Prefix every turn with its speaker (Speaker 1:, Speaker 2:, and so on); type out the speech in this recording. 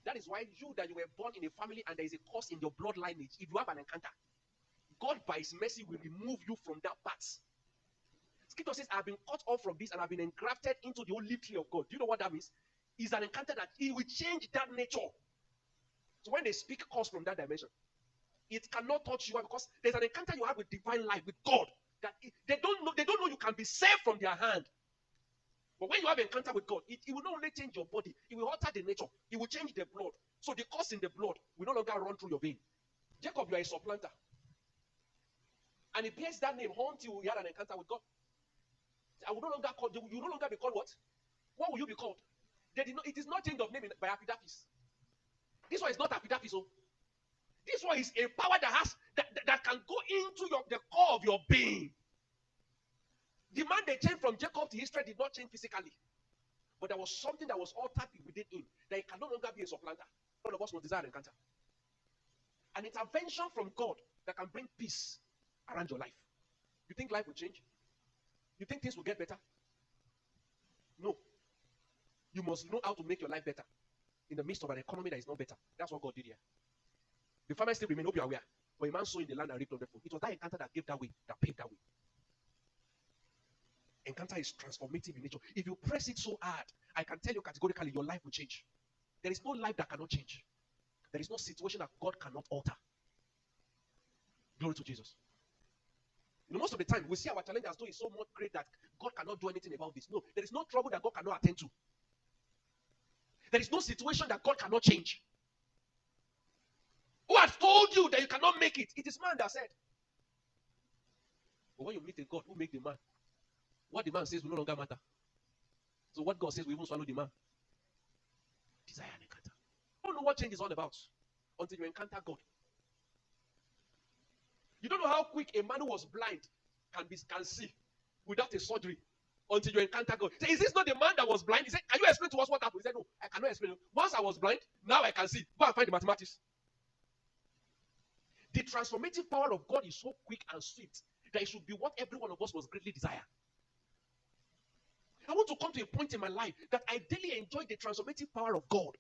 Speaker 1: That is why you that you were born in a family and there is a curse in your blood lineage, if you have an encounter, God by his mercy will remove you from that path. Scripture says, I've been cut off from this and I've been engrafted into the olive tree of God. Do you know what that means? It's an encounter that it will change that nature. So when they speak curse from that dimension, it cannot touch you because there's an encounter you have with divine life, with God. That they don't know you can be saved from their hand. But when you have an encounter with God, it will not only change your body, it will alter the nature, it will change the blood. So the curse in the blood will no longer run through your vein. Jacob, you are a supplanter. And he bears that name until he had an encounter with God. I will no longer call you. You no longer be called what? What will you be called? They did not. It is not change of name by Apidapis. This one is not Apidapis. Oh, this one is a power that has that can go into the core of your being. The man they changed from Jacob to Israel did not change physically, but there was something that was altered within him that he can no longer be a supplanter. All of us must desire an encounter, an intervention from God that can bring peace around your life. You think life will change? You think things will get better? No. You must know how to make your life better in the midst of an economy that is not better. That's what God did here. The farmers still remain, hope you are aware. But a man sowed in the land and reaped wonderful. It was that encounter that gave that way, that paved that way. Encounter is transformative in nature. If you press it so hard, I can tell you categorically, your life will change. There is no life that cannot change. There is no situation that God cannot alter. Glory to Jesus. You know, most of the time, we see our challenge as though it's so much great that God cannot do anything about this. No, there is no trouble that God cannot attend to. There is no situation that God cannot change. Who has told you that you cannot make it? It is man that said. But when you meet a God who makes the man, what the man says will no longer matter. So what God says will even swallow the man. Desire and encounter. You don't know what change is all about until you encounter God. You don't know how quick a man who was blind can see without a surgery until you encounter God. Say, is this not the man that was blind? He said, can you explain to us what happened? He said, no, I cannot explain. Once I was blind, now I can see. Go and find the mathematics. The transformative power of God is so quick and sweet that it should be what every one of us must greatly desire. I want to come to a point in my life that I daily enjoy the transformative power of God.